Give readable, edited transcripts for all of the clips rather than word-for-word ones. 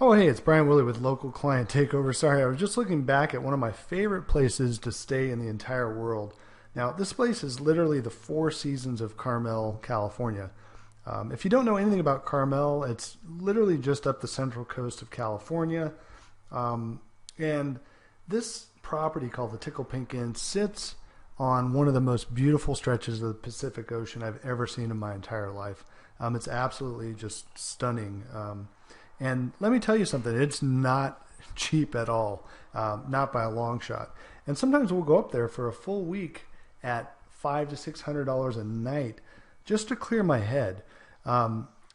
Oh, hey, it's Brian Willie with Local Client Takeover. Sorry, I was just looking back at one of my favorite places to stay in the entire world. Now, this place is literally the Four Seasons of Carmel, California. If you don't know anything about Carmel, it's literally just up the central coast of California. And this property called the Tickle Pink Inn sits on one of the most beautiful stretches of the Pacific Ocean I've ever seen in my entire life. It's absolutely just stunning. And let me tell you something, it's not cheap at all, not by a long shot. And sometimes we'll go up there for a full week at $500 to $600 a night just to clear my head.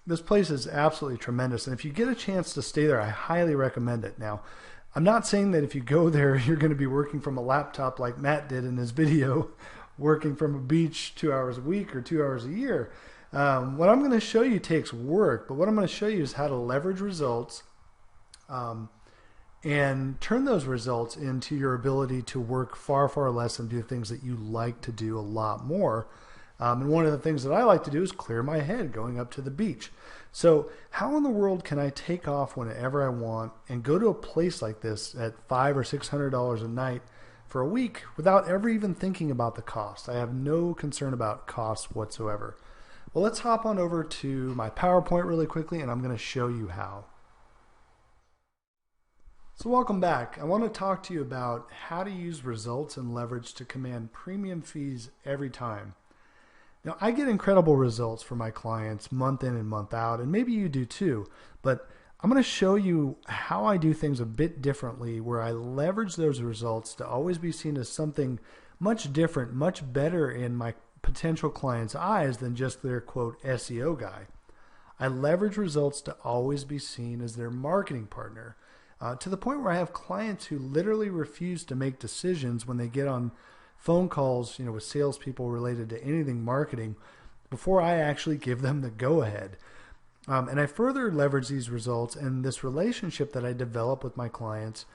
This place is absolutely tremendous. And if you get a chance to stay there, I highly recommend it. Now, I'm not saying that if you go there, you're going to be working from a laptop like Matt did in his video, working from a beach 2 hours a week or 2 hours a year. What I'm going to show you takes work, but what I'm going to show you is how to leverage results and turn those results into your ability to work far, far less and do things that you like to do a lot more. And one of the things that I like to do is clear my head going up to the beach. So how in the world can I take off whenever I want and go to a place like this at $500 or $600 a night for a week without ever even thinking about the cost? I have no concern about costs whatsoever. Well, let's hop on over to my PowerPoint really quickly, and I'm going to show you how. So welcome back. I want to talk to you about how to use results and leverage to command premium fees every time. Now, I get incredible results for my clients month in and month out, and maybe you do too, but I'm going to show you how I do things a bit differently, where I leverage those results to always be seen as something much different, much better in my potential clients' eyes than just their quote SEO guy. I leverage results to always be seen as their marketing partner, to the point where I have clients who literally refuse to make decisions when they get on phone calls, with salespeople related to anything marketing before I actually give them the go-ahead. And I further leverage these results and this relationship that I develop with my clients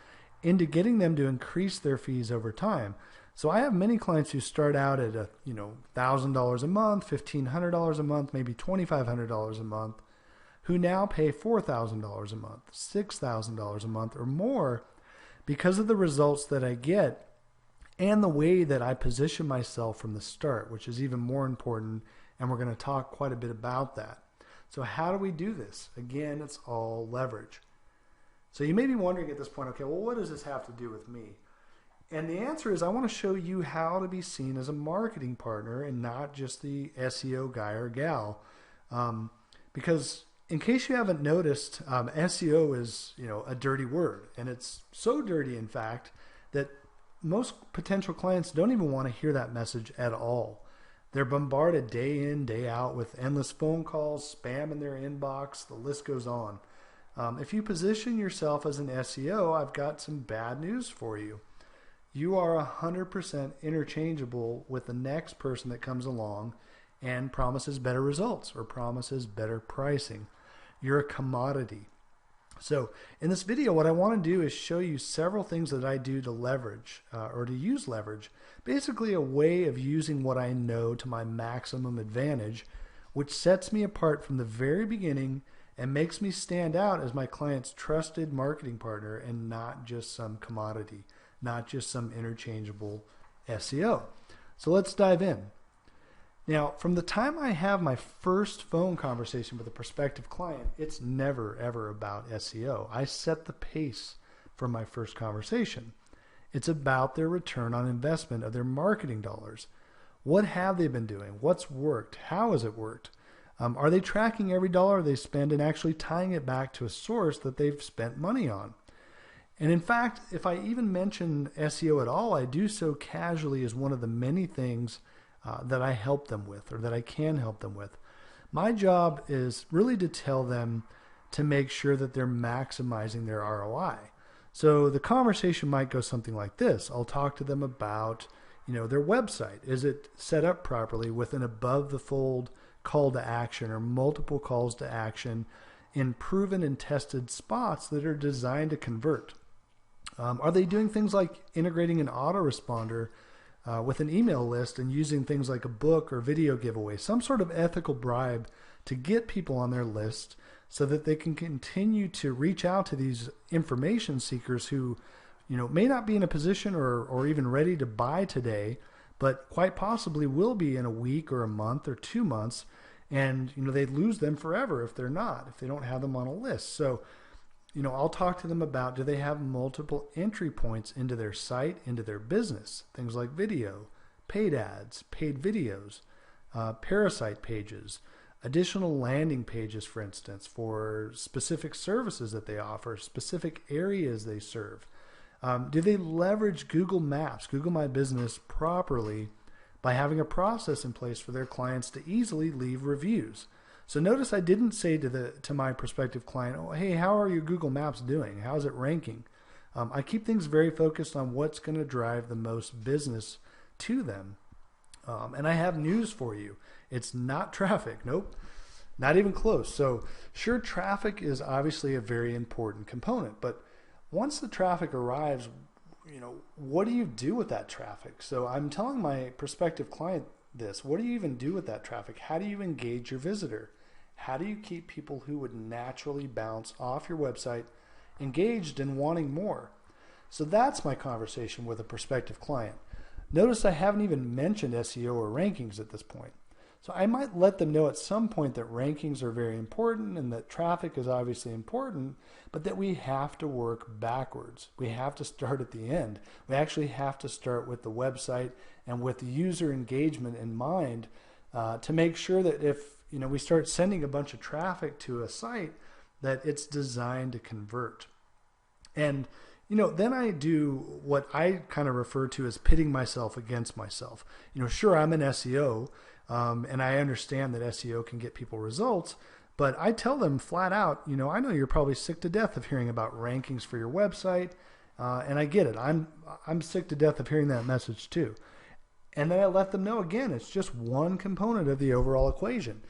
into getting them to increase their fees over time. So I have many clients who start out at $1,000 a month, $1,500 a month, maybe $2,500 a month, who now pay $4,000 a month, $6,000 a month or more because of the results that I get and the way that I position myself from the start, which is even more important, and we're going to talk quite a bit about that. So how do we do this? Again, it's all leverage. So you may be wondering at this point, okay, well, what does this have to do with me? And the answer is I want to show you how to be seen as a marketing partner and not just the SEO guy or gal. Because in case you haven't noticed, SEO is a dirty word. And it's so dirty, in fact, that most potential clients don't even want to hear that message at all. They're bombarded day in, day out with endless phone calls, spam in their inbox, the list goes on. If you position yourself as an SEO, I've got some bad news for you. You are 100% interchangeable with the next person that comes along and promises better results or promises better pricing. You're a commodity. So in this video, what I want to do is show you several things that I do to leverage or to use leverage. Basically a way of using what I know to my maximum advantage, which sets me apart from the very beginning and makes me stand out as my client's trusted marketing partner and not just some commodity, not just some interchangeable SEO. So let's dive in. Now, from the time I have my first phone conversation with a prospective client, it's never, ever about SEO. I set the pace for my first conversation. It's about their return on investment of their marketing dollars. What have they been doing? What's worked? How has it worked? Are they tracking every dollar they spend and actually tying it back to a source that they've spent money on? And in fact, if I even mention SEO at all, I do so casually as one of the many things that I help them with or that I can help them with. My job is really to tell them to make sure that they're maximizing their ROI. So the conversation might go something like this. I'll talk to them about, their website. Is it set up properly with an above the fold call to action or multiple calls to action in proven and tested spots that are designed to convert? Are they doing things like integrating an autoresponder with an email list and using things like a book or video giveaway, some sort of ethical bribe to get people on their list so that they can continue to reach out to these information seekers who, may not be in a position or even ready to buy today, but quite possibly will be in a week or a month or 2 months. And, they'd lose them forever if they don't have them on a list. So, I'll talk to them about, do they have multiple entry points into their site, into their business? Things like video, paid ads, paid videos, parasite pages, additional landing pages, for instance, for specific services that they offer, specific areas they serve. Do they leverage Google Maps, Google My Business properly by having a process in place for their clients to easily leave reviews? So notice I didn't say to my prospective client, oh, hey, how are your Google Maps doing? How's it ranking? I keep things very focused on what's going to drive the most business to them. And I have news for you. It's not traffic. Nope, not even close. So sure, traffic is obviously a very important component, but once the traffic arrives, what do you do with that traffic? So I'm telling my prospective client this. What do you even do with that traffic? How do you engage your visitor? How do you keep people who would naturally bounce off your website engaged and wanting more? So that's my conversation with a prospective client. Notice I haven't even mentioned SEO or rankings at this point. So I might let them know at some point that rankings are very important and that traffic is obviously important, but that we have to work backwards. We have to start at the end. We actually have to start with the website and with the user engagement in mind to make sure that if we start sending a bunch of traffic to a site, that it's designed to convert. And then I do what I kind of refer to as pitting myself against myself. Sure, I'm an SEO, and I understand that SEO can get people results, but I tell them flat out, I know you're probably sick to death of hearing about rankings for your website, and I get it. I'm sick to death of hearing that message too. And then I let them know, again, it's just one component of the overall equation.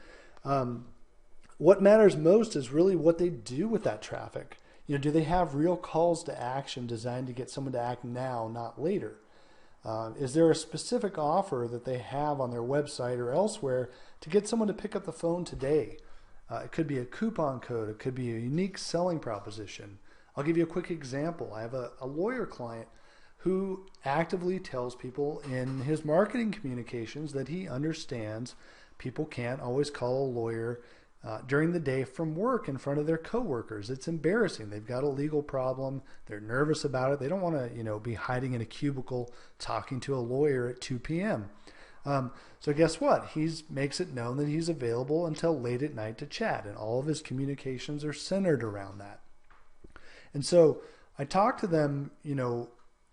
What matters most is really what they do with that traffic. Do they have real calls to action designed to get someone to act now, not later? Is there a specific offer that they have on their website or elsewhere to get someone to pick up the phone today? It could be a coupon code. It could be a unique selling proposition. I'll give you a quick example. I have a lawyer client who actively tells people in his marketing communications that he understands people can't always call a lawyer during the day from work in front of their coworkers. It's embarrassing. They've got a legal problem. They're nervous about it. They don't want to, be hiding in a cubicle talking to a lawyer at 2 p.m. So guess what? He makes it known that he's available until late at night to chat, and all of his communications are centered around that. And so I talk to them,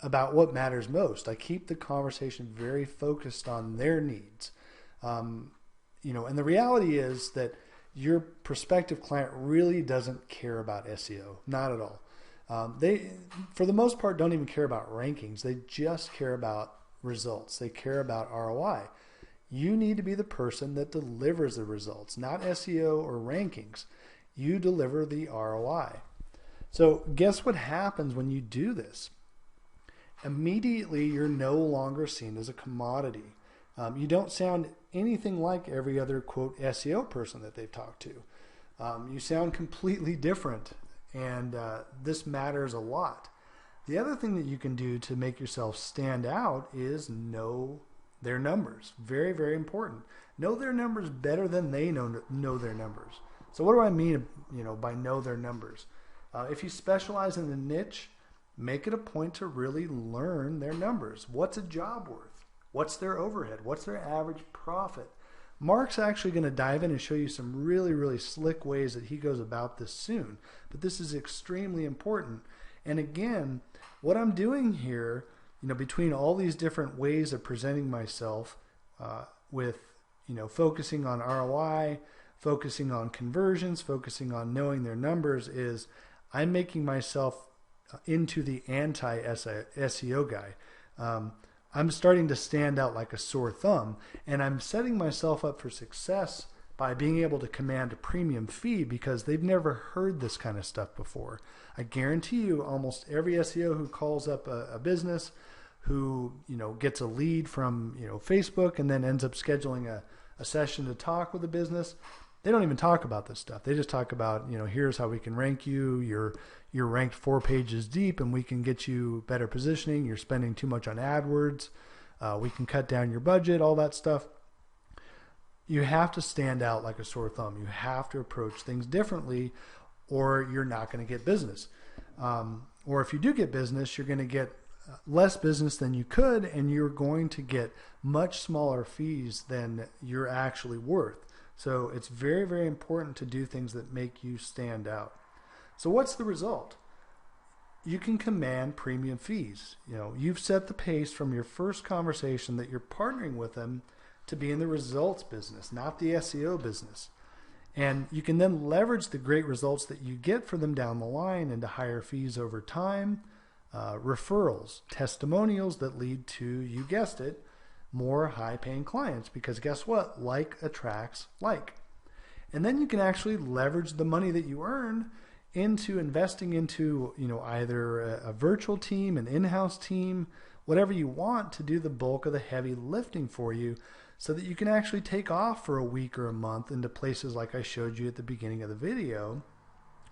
about what matters most. I keep the conversation very focused on their needs. And the reality is that your prospective client really doesn't care about SEO, not at all. They, for the most part, don't even care about rankings. They just care about results. They care about ROI. You need to be the person that delivers the results, not SEO or rankings. You deliver the ROI. So guess what happens when you do this? Immediately, you're no longer seen as a commodity. You don't sound anything like every other, quote, SEO person that they've talked to. You sound completely different, and this matters a lot. The other thing that you can do to make yourself stand out is know their numbers. Very, very important. Know their numbers better than they know their numbers. So what do I mean, by know their numbers? If you specialize in a niche, make it a point to really learn their numbers. What's a job worth? What's their overhead? What's their average profit? Mark's actually going to dive in and show you some really, really slick ways that he goes about this soon. But this is extremely important. And again, what I'm doing here, between all these different ways of presenting myself with, focusing on ROI, focusing on conversions, focusing on knowing their numbers, is I'm making myself into the anti-SEO guy. I'm starting to stand out like a sore thumb, and I'm setting myself up for success by being able to command a premium fee because they've never heard this kind of stuff before. I guarantee you almost every SEO who calls up a business, who gets a lead from Facebook and then ends up scheduling a session to talk with a business, they don't even talk about this stuff. They just talk about, here's how we can rank you. You're ranked 4 pages deep, and we can get you better positioning. You're spending too much on AdWords. We can cut down your budget, all that stuff. You have to stand out like a sore thumb. You have to approach things differently, or you're not going to get business. Or if you do get business, you're going to get less business than you could, and you're going to get much smaller fees than you're actually worth. So it's very, very important to do things that make you stand out. So what's the result? You can command premium fees. You've set the pace from your first conversation that you're partnering with them to be in the results business, not the SEO business. And you can then leverage the great results that you get for them down the line into higher fees over time, referrals, testimonials that lead to, you guessed it, more high-paying clients, because guess what? Like attracts like. And then you can actually leverage the money that you earn into investing into, either a virtual team, an in-house team, whatever you want to do the bulk of the heavy lifting for you, so that you can actually take off for a week or a month into places like I showed you at the beginning of the video,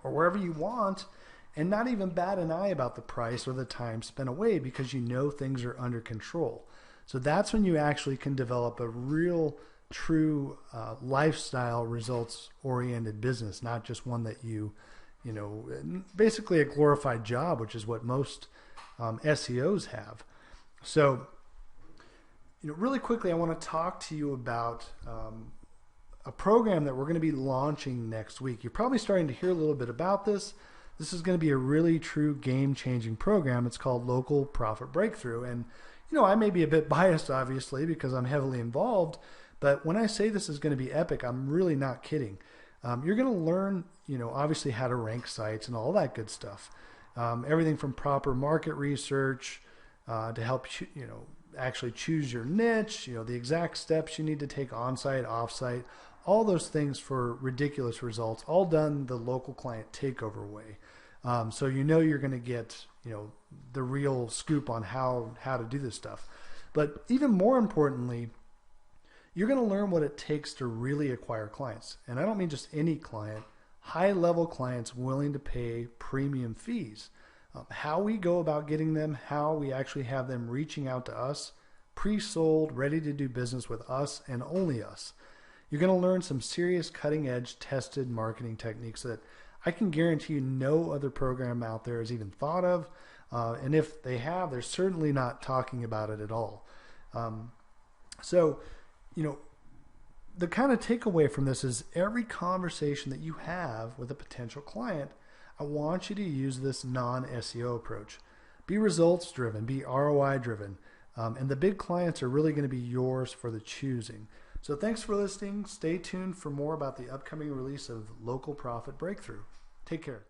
or wherever you want, and not even bat an eye about the price or the time spent away, because things are under control. So that's when you actually can develop a real, true lifestyle results-oriented business, not just one that basically a glorified job, which is what most SEOs have. So, really quickly, I want to talk to you about a program that we're going to be launching next week. You're probably starting to hear a little bit about this. This is going to be a really true game-changing program. It's called Local Profit Breakthrough. And, I may be a bit biased, obviously, because I'm heavily involved. But when I say this is going to be epic, I'm really not kidding. You're going to learn, obviously how to rank sites and all that good stuff. Everything from proper market research to help, actually choose your niche, the exact steps you need to take on-site, off-site, all those things for ridiculous results, all done the local client takeover way. So you're going to get, the real scoop on how to do this stuff. But even more importantly, you're going to learn what it takes to really acquire clients. And I don't mean just any client, high-level clients willing to pay premium fees. How we go about getting them, how we actually have them reaching out to us, pre-sold, ready to do business with us and only us. You're going to learn some serious cutting-edge tested marketing techniques that I can guarantee you no other program out there has even thought of. And if they have, they're certainly not talking about it at all. So, the kind of takeaway from this is every conversation that you have with a potential client, I want you to use this non-SEO approach. Be results driven, be ROI driven. And the big clients are really going to be yours for the choosing. So thanks for listening. Stay tuned for more about the upcoming release of Local Profit Breakthrough. Take care.